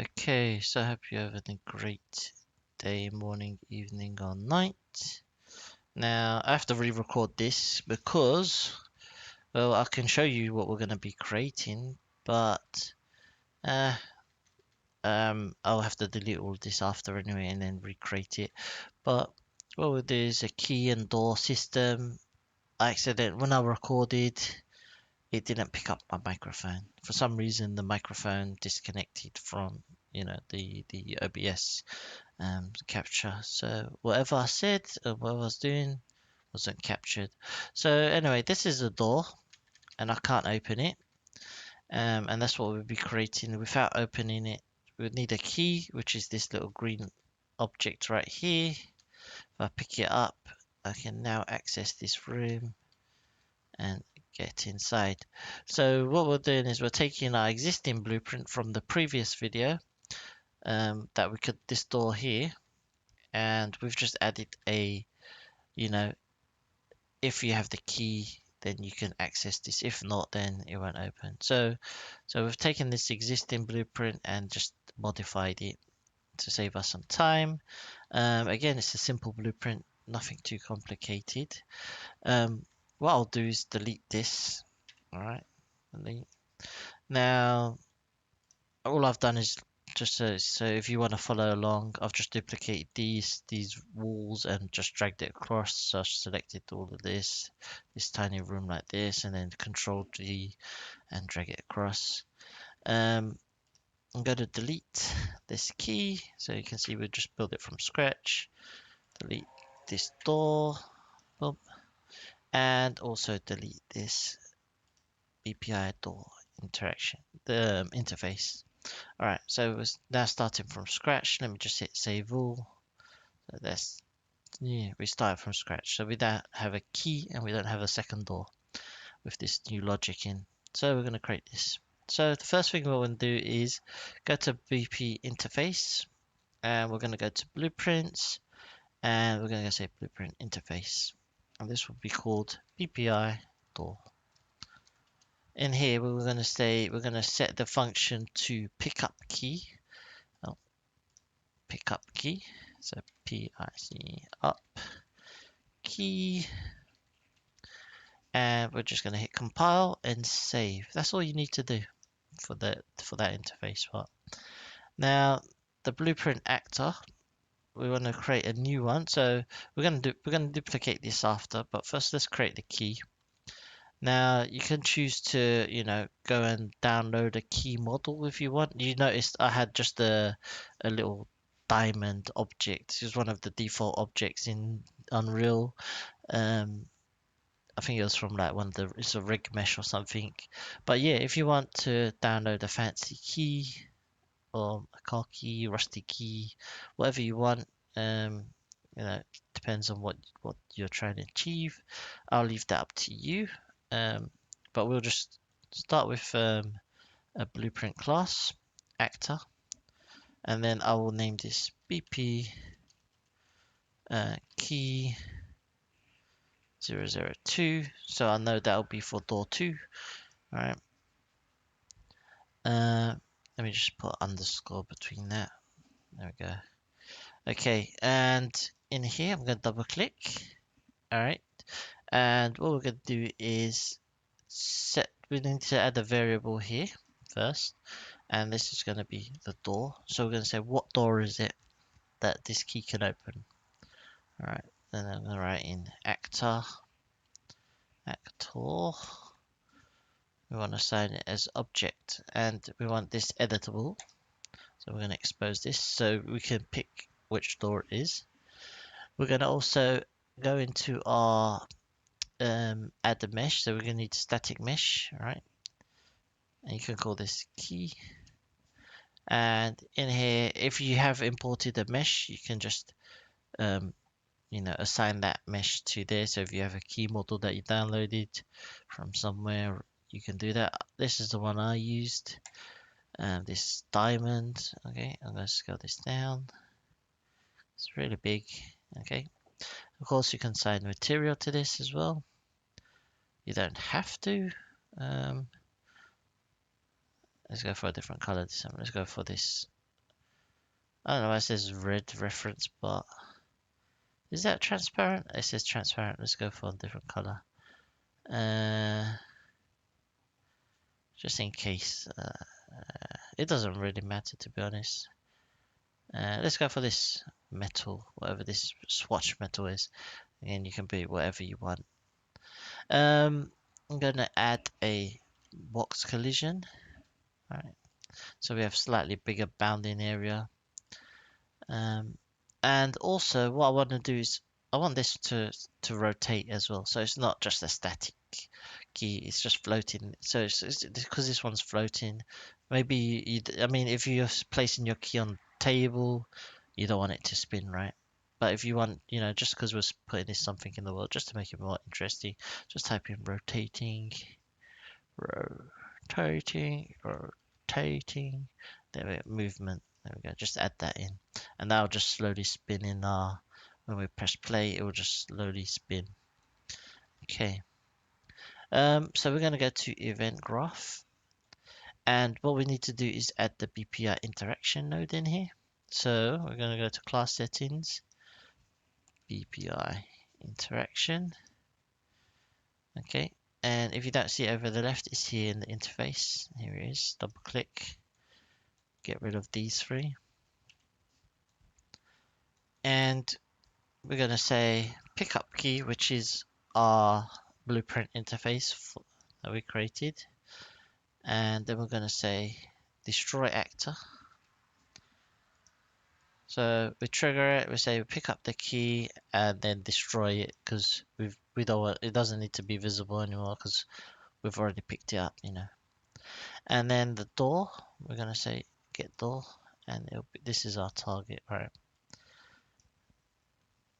Okay, so I hope you're having a great day, morning, evening, or night. Now, I have to re-record this because, well, I can show you what we're going to be creating, but uh, I'll have to delete all this after anyway and then recreate it. But what we'll do is a key and door system. When I recorded, it didn't pick up my microphone. For some reason, the microphone disconnected from, the OBS capture. So whatever I said or what I was doing wasn't captured. So anyway, this is a door and I can't open it. And that's what we'll be creating. Without opening it, we would need a key, which is this little green object right here. If I pick it up, I can now access this room and get inside. So what we're doing is we're taking our existing blueprint from the previous video that we could this door here, and we've just added a, you know, if you have the key, then you can access this. If not, then it won't open. So we've taken this existing blueprint and just modified it to save us some time. Again, it's a simple blueprint, nothing too complicated. What I'll do is delete this. All right, delete. Now, all I've done is just so if you want to follow along, I've just duplicated these walls and just dragged it across. So I've selected all of this tiny room like this, and then Control G and drag it across. I'm going to delete this key, so you can see we just built it from scratch. Delete this door, boom, and also delete this BPI door interaction, the interface. All right, so we're now starting from scratch. Let me just hit save all. So that's, yeah, we started from scratch. So we don't have a key and we don't have a second door with this new logic in. So we're going to create this. So the first thing we're going to do is go to BP interface, and we're going to go to blueprints, and we're going to say blueprint interface, and this will be called BPI door. In here, we're going to say we're going to set the function to pick up key. Pick up key. So pic up key, and we're just going to hit compile and save. That's all you need to do for that interface part. Now the blueprint actor, we want to create a new one. So we're going to duplicate this after, but first let's create the key. Now you can choose to, go and download a key model if you want. You noticed I had just a little diamond object. It's one of the default objects in Unreal. I think it was from like it's a rig mesh or something. But yeah, if you want to download a fancy key or a car key, rusty key, whatever you want, depends on what you're trying to achieve. I'll leave that up to you. Um, but we'll just start with a blueprint class actor, and then I will name this BP key 002. So I know that'll be for door 2. All right. Let me just put underscore between that. There we go. Okay, and in here I'm going to double click. All right, and what we're going to do is we need to add a variable here first, and this is going to be the door. So we're going to say what door is it that this key can open. All right, then I'm going to write in actor. We want to assign it as object, and we want this editable. So we're going to expose this so we can pick which door it is. We're going to also go into our add the mesh. So we're going to need static mesh, right? And you can call this key. And in here, if you have imported a mesh, you can just assign that mesh to there. So if you have a key model that you downloaded from somewhere, you can do that. This is the one I used. This diamond. Okay, I'm going to scale this down. It's really big. Okay. Of course, you can assign material to this as well. You don't have to. Let's go for a different color this time. Let's go for this I don't know why it says red reference, but is that transparent? It says transparent. Let's go for a different color. Uh, just in case. It doesn't really matter, to be honest. Let's go for this metal, whatever this swatch metal is. And you can be whatever you want. I'm gonna add a box collision. All right. So we have slightly bigger bounding area. Um, and also what I want to do is I want this to rotate as well. So it's not just a static key, it's just floating. So it's because this one's floating, maybe I mean, if you're placing your key on the table, you don't want it to spin, right? But if you want, just because we're putting this something in the world, just to make it more interesting, just type in rotating, rotating. There we go, movement. There we go. Just add that in, and that'll just slowly spin in our. When we press play, it will just slowly spin. Okay. So we're gonna go to event graph, and what we need to do is add the BPI interaction node in here. So we're gonna go to class settings, BPI interaction. Okay. And if you don't see it over the left, it's here in the interface. Here it is. Double click. Get rid of these three. And we're going to say pickup key, which is our blueprint interface that we created. And then we're going to say destroy actor. So we trigger it, we say we pick up the key and then destroy it because we don't want, it doesn't need to be visible anymore because we've already picked it up. And then the door, we're going to say get door, and this is our target, right?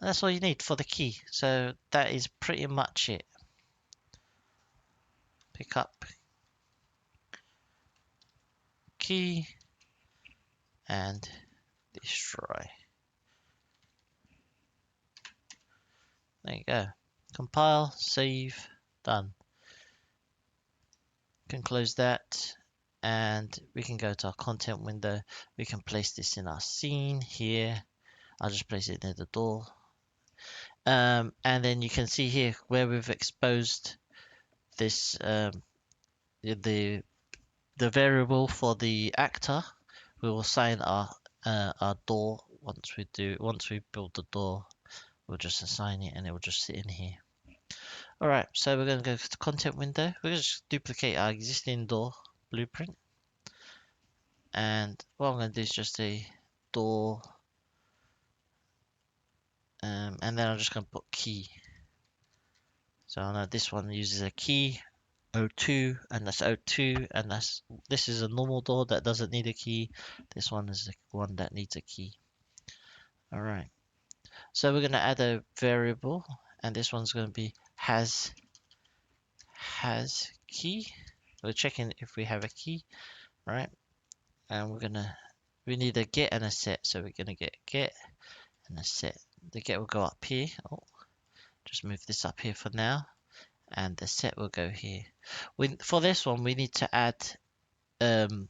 That's all you need for the key. So that is pretty much it. Pick up key and destroy. There you go. Compile, save, done. Can close that and we can go to our content window. We can place this in our scene here. I'll just place it near the door. And then you can see here where we've exposed this the variable for the actor. We will assign our door once we build the door. We'll just assign it and it will just sit in here. Alright, so we're going to go to the content window. We'll just duplicate our existing door blueprint. And what I'm going to do is just a door. And then I'm just going to put key. So I know this one uses a key, O2, and that's O2, and this is a normal door that doesn't need a key. This one is the one that needs a key. Alright. So we're going to add a variable, and this one's going to be has key. We're checking if we have a key, right? And we need a get and a set. So we're gonna get and a set. The get will go up here. Oh, just move this up here for now, and the set will go here. For this one, we need to add the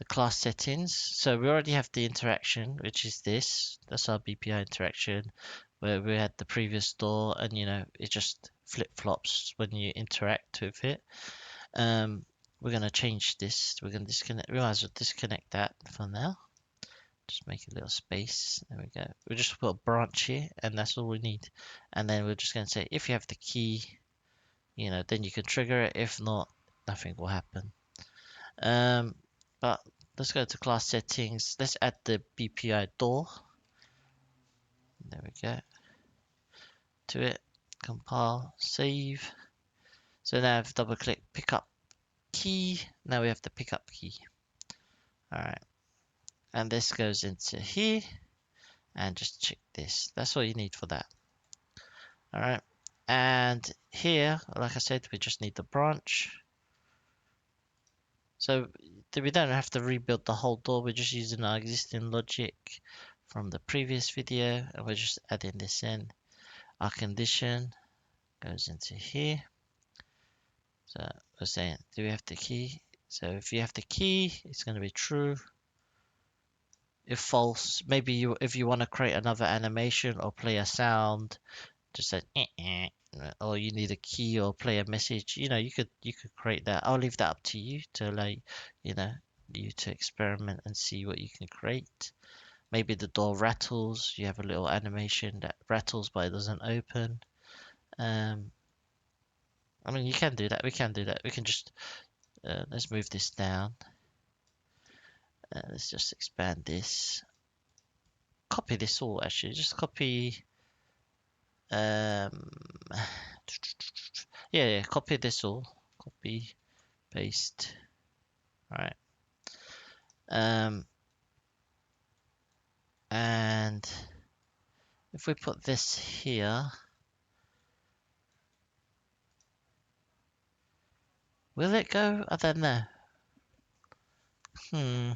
class settings. So we already have the interaction, which is this. That's our BPI interaction, where we had the previous door, and it just flip-flops when you interact with it. We're going to change this. We're going to disconnect. We might as well disconnect that for now. Just make a little space. There we go. We'll just put a branch here, and that's all we need. And then we're just going to say, if you have the key, then you can trigger it. If not, nothing will happen. But let's go to class settings. Let's add the BPI door. There we go. To it. Compile, save. So now if double click pickup key, now we have the pickup key. Alright. And this goes into here. And just check this. That's all you need for that. Alright. And here, like I said, we just need the branch. So we don't have to rebuild the whole door. We're just using our existing logic from the previous video. And we're just adding this in. Our condition goes into here. So we're saying, do we have the key? So if you have the key, it's going to be true. if false, maybe if you want to create another animation or play a sound, just say or you need a key or play a message. You could create that. I'll leave that up to you to allow you know you to experiment and see what you can create. Maybe the door rattles. You have a little animation that rattles but it doesn't open. Um, I mean, you can do that. We can do that. We can just let's move this down. Let's just expand this. Copy this all actually. Just copy. Um, yeah, copy this all. Copy, paste. Right. Um, and if we put this here, will it go? I don't know. Hmm.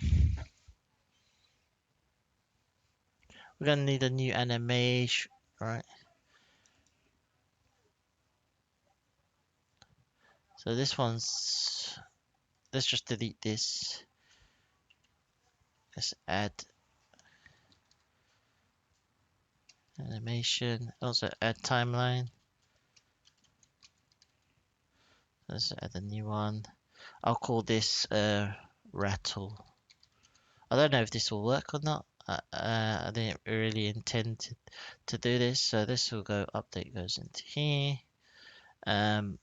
We're gonna need a new animation, right? So this one's. Let's just delete this. Let's add animation. Also add timeline. Let's add a new one. I'll call this rattle. I don't know if this will work or not. I didn't really intend to do this, so this will go update goes into here. Um,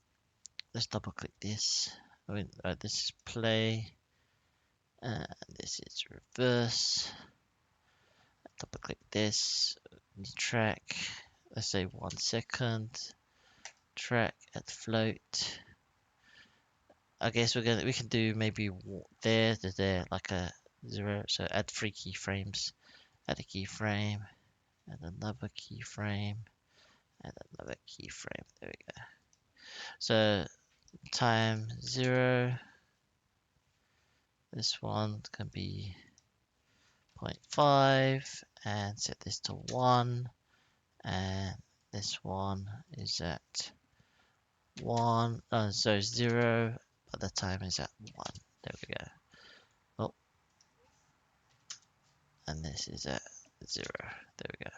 let's double click this. I mean, this is play. This is reverse. Double click this. Track. Let's say 1 second. Track at float. I guess we can do maybe there to there like a 0. So add 3 keyframes. Add a keyframe. Add another keyframe. Add another keyframe. There we go. So time 0. This one can be 0.5 and set this to 1. And this one is at 1. Oh, so 0, but the time is at 1. There we go. Oh, and this is at 0. There we go.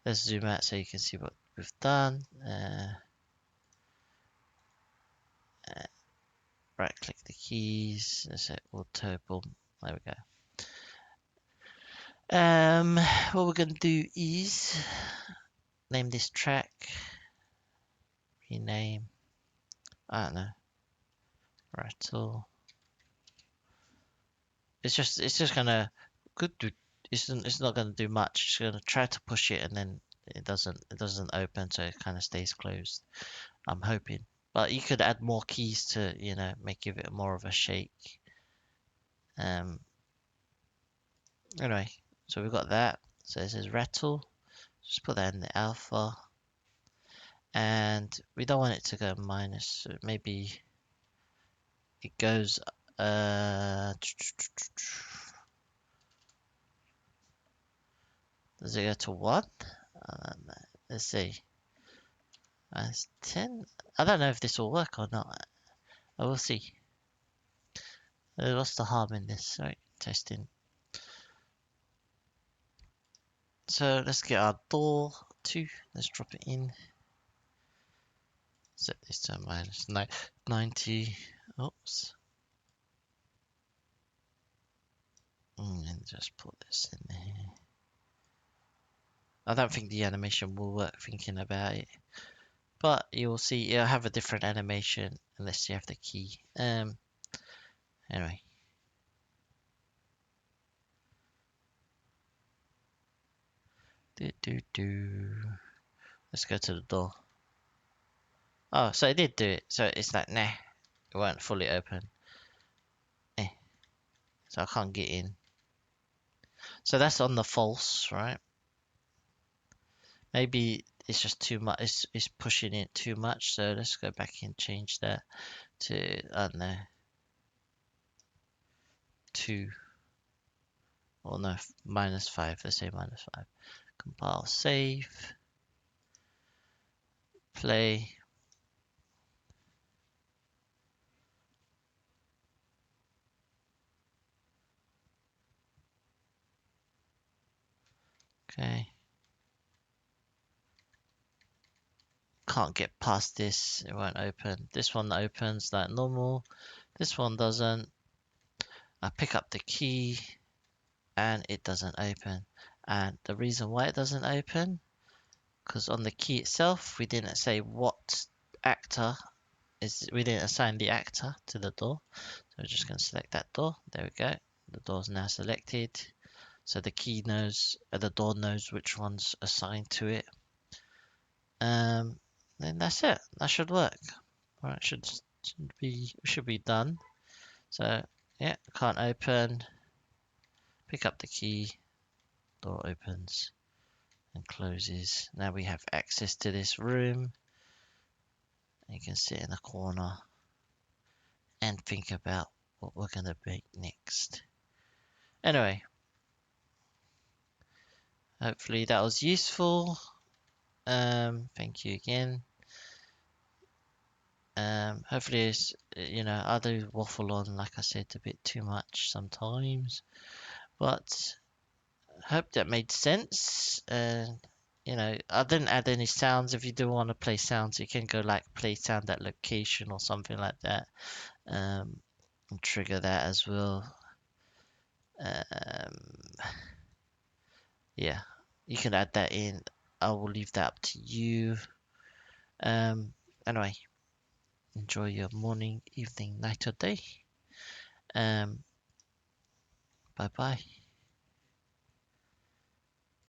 Let's zoom out so you can see what we've done. Right click the keys. Let's say auto boom. There we go. What we're gonna do is name this track. Rename. I don't know. Rattle. It's just gonna could do. It's not gonna do much. It's gonna try to push it and then it doesn't open, so it kind of stays closed. I'm hoping, but you could add more keys to give it more of a shake. Anyway, so we've got that. So it says rattle. Just put that in the alpha, and we don't want it to go minus. So maybe it goes. Does it go to 1? Let's see. Minus 10. I don't know if this will work or not. I will see. What's the harm in this? Right, testing. So let's get our door 2. Let's drop it in. Set this to minus 90. Oops. And just put this in there. I don't think the animation will work thinking about it. But you'll see it'll have a different animation unless you have the key. Anyway. Let's go to the door. Oh, so it did do it. So it's like, nah, it won't fully open. So I can't get in. So that's on the false, right? Maybe it's just too much. It's pushing it too much. So let's go back and change that to, I don't know, 2. Or no, -5. Let's say -5. Compile, save, play. Okay. Can't get past this. It won't open. This one opens like normal. This one doesn't. I pick up the key and it doesn't open. And the reason why it doesn't open, because on the key itself, we didn't say what actor is, we didn't assign the actor to the door. So we're just going to select that door. There we go. The door's now selected. So the key knows, the door knows which one's assigned to it. Then that's it. That should work. Right, should be done. So yeah, can't open. Pick up the key. Door opens and closes. Now we have access to this room. You can sit in the corner and think about what we're gonna make next. Anyway, hopefully that was useful. Thank you again. Hopefully it's, I do waffle on, like I said, a bit too much sometimes, but hope that made sense. And I didn't add any sounds. If you do want to play sounds, you can go like play sound at location or something like that. And trigger that as well. Um, yeah, you can add that in. I will leave that up to you. Um, anyway, enjoy your morning, evening, night, or day. Um, bye bye.